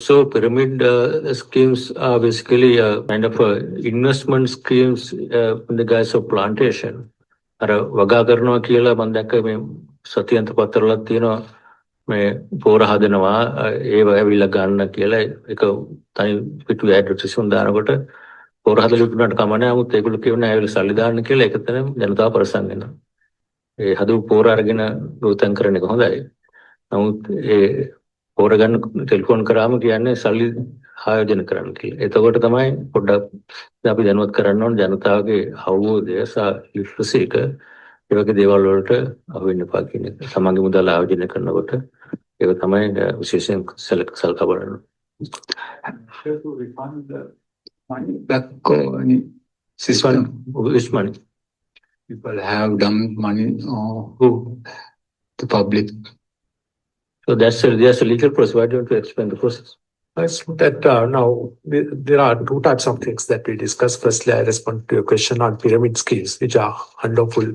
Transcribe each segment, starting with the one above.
So pyramid schemes are basically kind of investment schemes in the guise of plantation. අර වගා කරනවා කියලා මම දැක්ක මේ සතියන්ත පත්‍රවලත් තියෙනවා මේ පෝර හදනවා ඒව ඇවිල්ලා ගන්න කියලා ඒක තනි පිටුවේ ඇඩ්වර්ටයිස්මන්ට් දානකොට පෝර හදලා ඉක්ුණාට කමන්නේ නමුත් ඒගොල්ලෝ කියනවා ඇවිල්ලා සල්ලි දාන්න කියලා ඒක තමයි ජනතාව පරිස්සම් වෙනවා. ඒ හදපු පෝර අරගෙන ගෝතම් කරන එක හොඳයි. නමුත් ඒ පෝර ගන්න ටෙලිෆෝන් කරාම කියන්නේ සල්ලි ආයෝජන කරන්න කියලා. එතකොට තමයි පොඩ්ඩක් අපි දැනුවත් කරන්න ඕන ජනතාවගේ අවබෝධය සහ ලිටරසි එක ඒ වගේ දේවල් වලට අහු වෙන්න එපා කියන එක. සමාජ මුදල් ආයෝජනය කරනකොට ඒක තමයි විශේෂයෙන් සලකා බලන්න. To refund the money back or any system? Which money? People have dumped money who? The public. So that's a legal process. Why don't you explain the process? Let's look at now. There are two types of things that we discuss. Firstly, I respond to your question on pyramid schemes, which are unlawful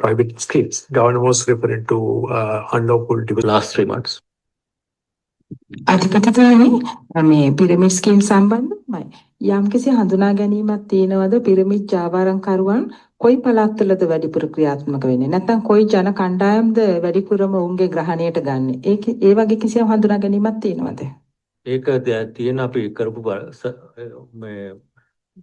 private schemes. Government was referring to unlawful last 3 months. අධිපතිතුමනි මේ pyramid scheme සම්බන්ධව යම්කිසි හඳුනා ගැනීමක් තියෙනවද pyramid ජාවාරම්කරුවන් කොයි පළාත්වලද වැඩිපුර ක්‍රියාත්මක වෙන්නේ නැත්නම් කොයි ජන කණ්ඩායම්ද වැඩිපුරම උන්ගේ ග්‍රහණයට ගන්න. ඒ වගේ කිසියම් හඳුනා ගැනීමක් තියෙනවද? ඒක තියෙන අපි කරපු මේ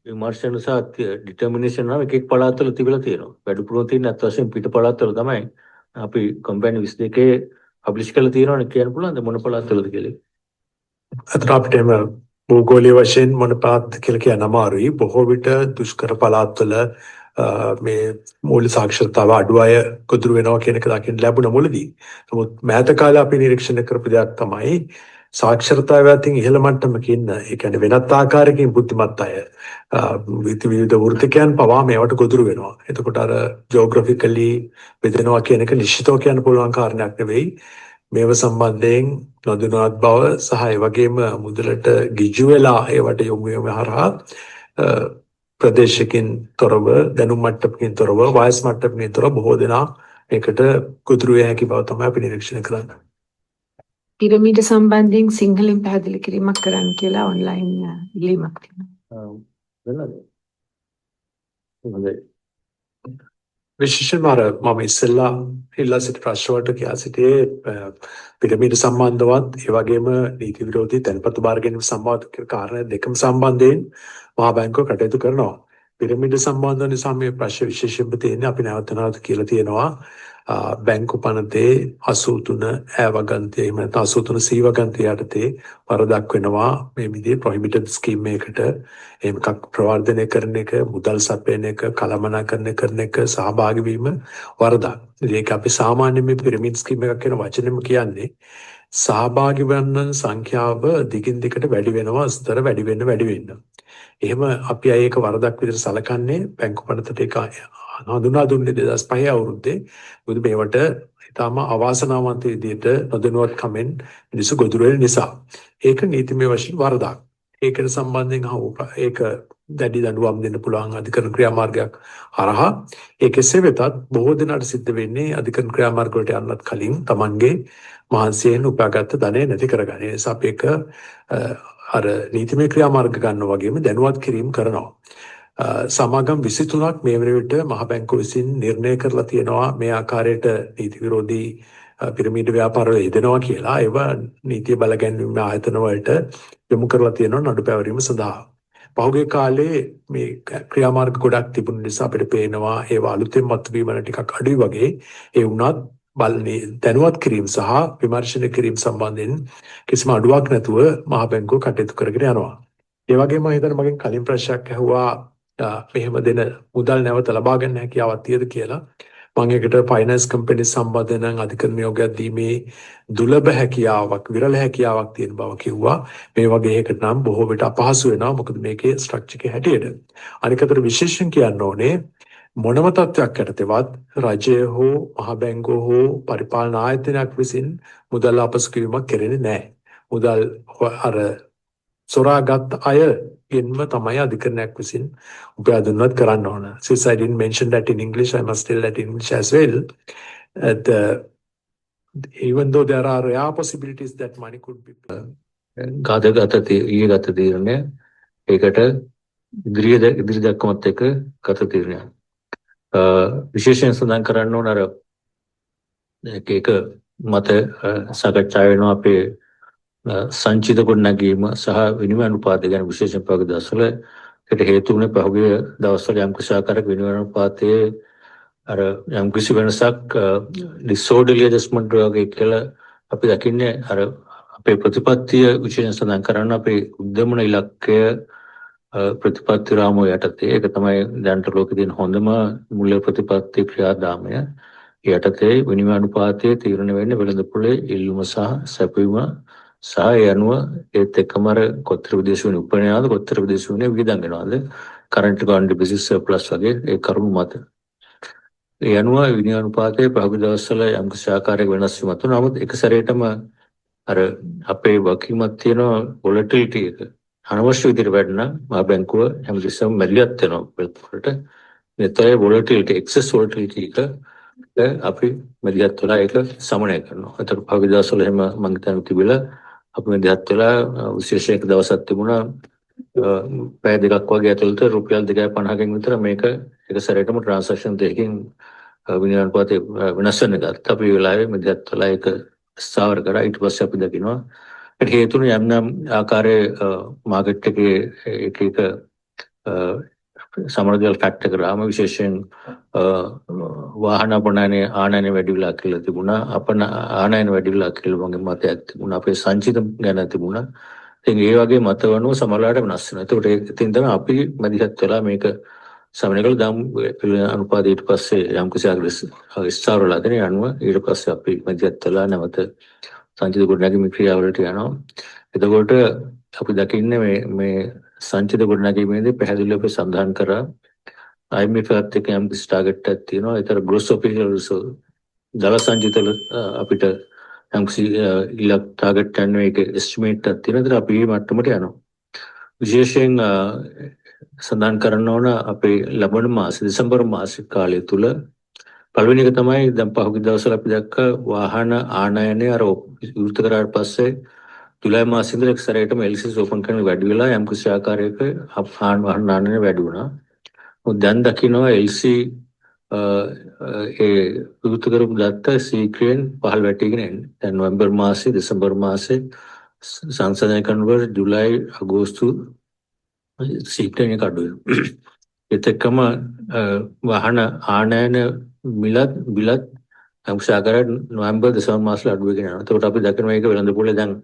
විමර්ශන සහ ඩිටර්මිනේෂන් නම් එක පළාත්වල තිබිලා තියෙනවා. වැඩිපුරම තියෙන අත් වශයෙන් පිට පළාත්වල තමයි අපි කම්පැනි 22 පබ්ලිෂ් කරලා තියෙනවනේ කියන්න පුළුවන්ද මොන පළාත්වලද කියලා? අතන අපිට භූගෝලීය වශයෙන් මොන පළාත් කියලා කියන්න අමාරුයි. බොහෝ විට දුෂ්කර පළාත්වල මේ මූල්‍ය සාක්ෂරතාව අඩු අය ගොදුරු වෙනවා කියන එක දකින්න ලැබුණ මුලදී. නමුත් මෑත කාලේ අපි නිරීක්ෂණය කරපු දෙයක් තමයි සාක්ෂරතාවය අතින් ඉහළ මට්ටමකින් ඒ කියන්නේ වෙනත් ආකාරයකින් බුද්ධිමත් අය විවිධ වෘත්තිකයන් පවා මේවට ගොදුරු වෙනවා. එතකොට අර ජෝග්‍රැෆිකලි බෙදෙනවා කියන එක නිශ්චිතව කියන්න පුළුවන් කාරණයක් නෙවෙයි. මේව සම්බන්ධයෙන් නොදැනුවත් බව සහ ඒ වගේම මුදලට ගිජු වෙලා ඒවට යොමු වීම හරහා ප්‍රදේශකින් තොරව දැනුම් මට්ටමකින් තොරව වයස් මට්ටමකින් තොරව බොහෝ දෙනා මේකට ගොදුරු විය හැකි බව තමයි අපි නිරීක්ෂණය කරන්නේ. පිරමීඩ සම්බන්ධයෙන් සිංහලෙන් පැහැදිලි කිරීමක් කරන්න කියලා ඔන්ලයින් ඉල්ලීමක් තියෙනවා. විශේෂයෙන්ම මම ඉස්සෙල්ලා ඉල්ලා සිටි ප්‍රශ්න වලට කියා සිටියේ පිරමීඩ සම්බන්ධවත් ඒ වගේම නීති විරෝධී තැන්පතු බාර ගැනීම සම්බන්ධ කාරණා දෙකම සම්බන්ධයෙන් මහා බැංකුව කටයුතු කරනවා. පිරමීඩ සම්බන්ධ නිසා මේ ප්‍රශ්න විශේෂයෙන්ම තියෙන්නේ අපි නැවත නැවත කියලා තියෙනවා බැංකු පනතේ 83 ඇවගන්තිය එහෙම නැත්නම් 83 සී වගන්තිය යටතේ වරදක් වෙනවා මේ විදිහේ ප්‍රොහිබිටඩ් ස්කීම් එකකට එහෙම එකක් ප්‍රවර්ධනය කරන එක මුදල් සපයන එක කළමනාකරණය කරන එක සහභාගී වීම වරදක්. ඒක අපි සාමාන්‍ය මේ පිරමිඩ් ස්කීම් එකක් කියන වචනේම කියන්නේ සහභාගී වන්නන් සංඛ්‍යාව දිගින් දිගට වැඩි වෙනවා ස්තර වැඩි වෙන්න. එහෙම අපි ඒක වරදක් විදිහට සලකන්නේ බැංකු පනතට ඒක හඳුනා දුන්නේ 2005 අවුරුද්දේ. මොකද මේවට ඊටම අවාසනාවන්ත විදිහට නොදැනුවත් කමෙන් මිනිස්සු ගොදුරු වෙන නිසා. ඒක නීතිමය වශයෙන් වරදක්. ඒකට සම්බන්ධයෙන් ඒක දැඩි දඬුවම් දෙන්න පුළුවන් අධිකරණ ක්‍රියාමාර්ගයක් හරහා ඒ කෙසේ වෙතත් බොහෝ දෙනාට සිද්ධ වෙන්නේ අධිකරණ ක්‍රියාමාර්ග වලට යන්නත් කලින් Tamanගේ මහන්සියෙන් උපයාගත්ත ධනෙ නැති කරගන්න. ඒ නිසා අපි ඒක අර නීතිමය ක්‍රියාමාර්ග ගන්නවා වගේම දැනුවත් කිරීම කරනවා. සමාගම් 23ක් මේ වන විට මහ බැංකුව විසින් නිර්ණය කරලා තියෙනවා මේ ආකාරයට නීති විරෝධී පිරමීඩ ව්‍යාපාරවල යෙදෙනවා කියලා. ඒවා නීතිය බල ගැනීම ආයතන වලට යොමු කරලා තියෙනවා නඩු පැවරීම සඳහා. පහුගිය කාලේ මේ ක්‍රියාමාර්ග ගොඩක් තිබුණ නිසා අපිට පේනවා ඒවා අලුතෙන් මතුවීම ටිකක් අඩුයි වගේ. ඒ වුණත් බලන්නේ දැනුවත් කිරීම සහ විමර්ශනය කිරීම සම්බන්ධයෙන් කිසිම අඩුවක් නැතුව මහ බැංකුව කටයුතු කරගෙන යනවා. ඒ වගේම මම හිතන්නේ මගෙන් කලින් ප්‍රශ්නයක් ඇහුවා මෙහෙම දෙන මුදල් නැවත ලබා ගන්න හැකියාවක් තියෙද කියලා. මම ඒකට ෆයිනෑන්ස් කම්පැනි සම්බන්ධ නම් අධිකරණ නියෝගයක් දීමේ දුලබ හැකියාවක් විරල හැකියාවක් තියෙන බව කිව්වා. මේ වගේ එකකට නම් බොහෝ විට අපහසු වෙනවා. මොකද මේකේ ස්ට්‍රක්චර් එකේ හැටියට. අනික අතට විශේෂයෙන් කියන්න ඕනේ මොනම තත්ත්වයක් යටතේවත් රජය හෝ මහ බැංකුව හෝ පරිපාලන ආයතනයක් විසින් මුදල් අපසු කිරීමක් කෙරෙන්නේ නැහැ. මුදල් අර සොරාගත් අයගෙන්ම තමයි අධිකරණයක් විසින් උපයා දුන්නත් කරන්න ඕන. Since I didn't mention that in English, I must tell that in English as well. Even though there are rare possibilities that money could be ඊයේ ගත තීරණය ඒකට ඉදිරි දැක්කමත් එක්ක ගත තීරණයක්. විශේෂයෙන් සඳහන් කරන්න ඕන අර එක මත සාකච්ඡා වෙනවා අපේ සංචිත ගොඩනැගීම සහ විනිමය අනුපාතය ගැන විශේෂයෙන් පහුගිය දවස්වල ඒකට හේතු වුණේ පහුගිය දවස්වල යම් කිසි ආකාරයක විනිමය අනුපාතයේ අර යම් කිසි වෙනසක් disorderly adjustment වගේ කියලා අපි දකින්නේ අර අපේ ප්‍රතිපත්තිය විශේෂයෙන් සඳහන් කරන්න අපේ උද්දමන ඉලක්කය ප්‍රතිපත්ති රාමුව යටතේ ඒක තමයි දැනට ලෝකෙ තියෙන හොඳම මූල්‍ය ප්‍රතිපත්ති ක්‍රියාදාමය. යටතේ විනිමය අනුපාතයේ තීරණය වෙන්නේ වෙළඳපොලේ ඉල්ලුම සහ සැපයීම සහ ඒ අනුව ඒත් එක්කම අර කොතර විදේශ වෙන උපනයාද කොතර විදේශ වෙන වියදම් වෙනවාද කරන්ට් account deficit surplus වගේ ඒ කරුණු මත ඒ අනුව විනිමය අනුපාතයේ පහුගිය දවස්වල යම් කිසි ආකාරයක වෙනස් වීමක් තුන නමුත් එක සැරේටම අර අපේ වකීමක් තියෙන volatility එක අනවශ්‍ය විදිහට වැඩන මහ බැංකුව හැමතිස්සෙම මැදිහත් වෙනවා වෙලකට මෙතේ volatility excess volatility එක අපි මැදිහත් වෙලා ඒක සමනය කරනවා. ඒතර පහුගිය දවස්වල එහෙම මම හිතන්නේ තිබිලා අපි මැදිහත් වෙලා විශේෂ එක දවසක් තිබුණා පැය දෙකක් වගේ ඇතුළත රුපියල් 2.50කින් විතර මේක එක සැරේටම ට්‍රාන්සැක්ෂන් දෙකකින් විනිමය අනුපාතය වෙනස් වෙන ගත්තා. අපි වෙලාවේ මැදිහත් වෙලා ඒක ස්ථාවර කරා. ඊට පස්සේ අපි දකිනවා ඒකට හේතුන යම් ආකාරයේ මාකට් එකේ එක සමරදල් ෆැක්ටර් කරාම විශේෂයෙන් වාහන ආනයන වැඩි වෙලා කියලා තිබුණා. ආනයන වැඩි වෙලා කියලා මගේ මතයක් තිබුණා. අපේ සංචිත ගැන තිබුණා. ඉතින් ඒ වගේ මතවණුව සමහරවිට වෙනස් වෙනවා. ඒකට ඉතින් තමයි අපි මැදිහත් වෙලා මේක සමනය කළ දම් අනුපාතය ඊට පස්සේ යම් කිසි ස්ථාවරලා දෙන අනුව ඊට පස්සේ අපි මැදිහත් වෙලා නැවත සංචිත ගොඩනැගීම ක්‍රියාවලට යනවා. එතකොට අපි දකින්නේ මේ සංචිත ගොඩනැගීමේදී පැහැදිලිව අපි සඳහන් කරා IMF එකත් එක්ක යම් කිසි ටාගට් එකක් තියෙනවා. ඒතර gross official reserve දල සංචිතවල අපිට යම් කිසි ඉලක්ක ටාගට් ගන්න එක එස්ටිමේට් එකක් තියෙනවා. ඒතර අපි මේ මට්ටමට යනවා. විශේෂයෙන් සඳහන් කරන්න ඕන අපේ ලබන මාස දෙසැම්බර් මාස කාලය තුල පළවෙනි එක තමයි දැන් පහුගිය දවස්වල අපි දැක්ක වාහන ආනයනය අර විවෘත කරාට පස්සේ ජුලයි මාසෙ ඉඳලා එක්සරේටම LCs ඕපන් කරන වැඩි වෙලා යම් කිසි ආකාරයක වාහන ආනයනය වැඩි වුණා. මොකද දැන් දකින්නවා LC ඒ විවෘත කරපු දත්ත සීක්‍රෙන් පහළ වැටිගෙන එන්නේ. දැන් නොවැම්බර් මාසේ දෙසැම්බර් මාසේ සංසන්දනය කරනකොට ජුලයි අගෝස්තු සීක්‍රෙන් එක අඩු වෙනවා. ඒත් එක්කම වාහන ආනයන බිලත් අංශාකාරයෙන් නොවැම්බර් දෙසැම්බර් මාසවල අඩු වෙගෙන යනවා. ඒකට අපි දකිනවා මේක වෙළඳපොලේ දැන්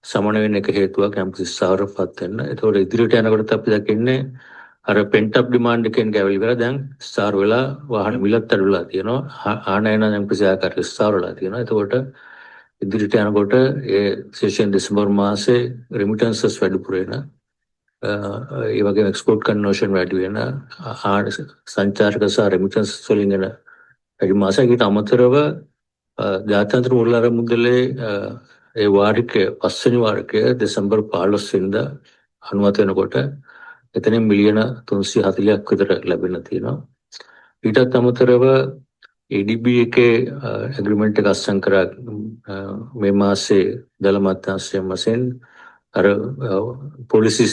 සමන වෙන එක හේතුවක් යම් කිසි ස්ථාවරපත් වෙන්න. ඒකට ඉදිරියට යනකොට අපි දකින්නේ අර pent up demand එකෙන් ගැවිලි කරලා දැන් ස්ථාවර වෙලා වාහන බිලත් අඩු වෙලා තියෙනවා. ආනයන යම් කිසි ආකාරයක ස්ථාවර වෙලා තියෙනවා. ඒකට ඉදිරියට යනකොට ඒ විශේෂයෙන් දෙසැම්බර් මාසේ remittances වැඩිපුර වෙන ඒ වගේම එක්ස්පෝර්ට් කන්වර්ෂන් වැඩි වෙන සංචාරක සහ remittances වලින් එන වැඩි මාසයකට අමතරව ජාත්‍යන්තර මුල්ලාර මුදලේ ඒ වාරිකය පස්වෙනි වාරිකය දෙසැම්බර් 15 වෙනිදා අනුමත වෙනකොට එතනින් මිලියන 340ක් විතර ලැබෙන්න තියෙනවා. ඊටත් අමතරව ADB එකේ ඇග්‍රීමන්ට් එක අත්සන් කරා මේ මාසේ දල මධ්‍යස්ථාන වශයෙන් අර පොලිසි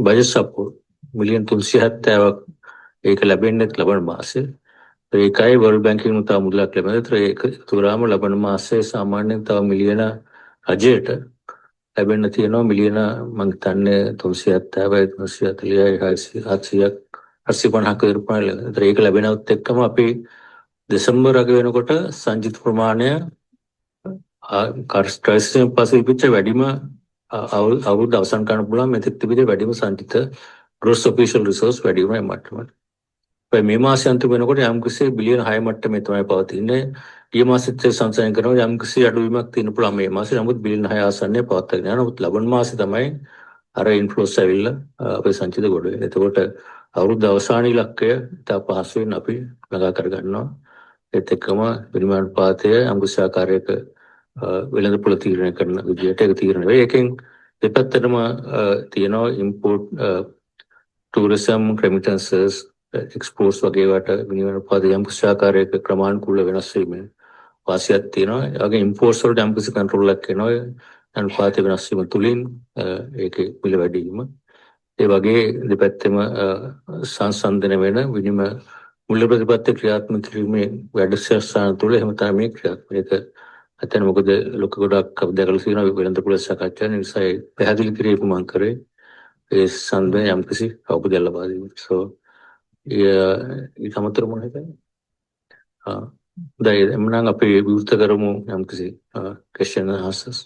බජට් සපෝට් මිලියන 370ක් ඒක ලැබෙන්නේ ලබන මාසේ. ඒකයි වර්ල්ඩ් බැංකින් උතා මුදලක් ලැබෙනවා. ඒක තුරාම ලබන මාසයේ සාමාන්‍යයෙන් තව මිලියන රජයට ලැබෙන්න තියෙනවා මිලියන මම හිතන්නේ 370යි 340යි 850ක රුපියල්. ඒක ලැබෙනවත් එක්කම අපි දෙසැම්බර් අග වෙනකොට සංචිත ප්‍රමාණය කාර්යස්ථානයෙන් පස්සේ පිට වැඩිම අවුරුද්ද අවසන් කරන්න පුළුවන් මෙතෙක් තිබිච්ච වැඩිම සංචිත gross official resource වැඩි වුණා මේ මට්ටමට. මේ මාසය අන්තිම වෙනකොට යම් කිසි බිලියන 6 මට්ටමේ තමයි පවතින්නේ. ඊ මාසෙත් සංසයන කරනවා යම් කිසි අඩුවීමක් තියෙන පුළුවන් මේ මාසේ. නමුත් බිලියන 6 ආසන්නයේ පවත්වාගෙන යනවා. නමුත් ලබන මාසේ තමයි අර ඉන්ෆ්ලෝස් ඇවිල්ලා අපේ සංචිත ගොඩ වෙන්නේ. එතකොට අවුරුද්ද අවසාන ඉලක්කය ඉතා පහසුවෙන් අපි ළඟා කර ගන්නවා. ඒත් එක්කම විනිමය අනුපාතය යම් කිසි ආකාරයක වෙළඳපොළ තීරණය කරන විදිහට ඒක තීරණය වෙයි. ඒකෙන් දෙපැත්තටම තියෙනවා import tourism remittances exports වගේ වට විනිමය අනුපාතය යම් කිසි ආකාරයක ක්‍රමානුකූල වෙනස් වීමෙන් වාසියක් තියෙනවා. ඒ වගේ imports වලට යම් කිසි control එකක් එනවා. අනුපාත වෙනස් වීම තුලින් ඒකේ මිල වැඩි වීම ඒ වගේ දෙපැත්තෙම සංසන්දනය වෙන විනිම මුල්‍ය ප්‍රතිපත්ති ක්‍රියාත්මක කිරීමේ වැඩසටහන තුළ එහෙම තමයි මේ ක්‍රියාත්මක. ඒක අතන මොකද ලොකු ගොඩක් අපි දැකලා තියෙනවා වෙළඳ පොළ සාකච්ඡා නිසා ඒ පැහැදිලි කිරීම මම කරේ ඒ සම්බන්ධ යම්කිසි අවබෝධයක් ලබා දීමට. So ඊට අමතරව මොනවද? දැන් එම්නම් අපි විවෘත කරමු යම්කිසි question and answers.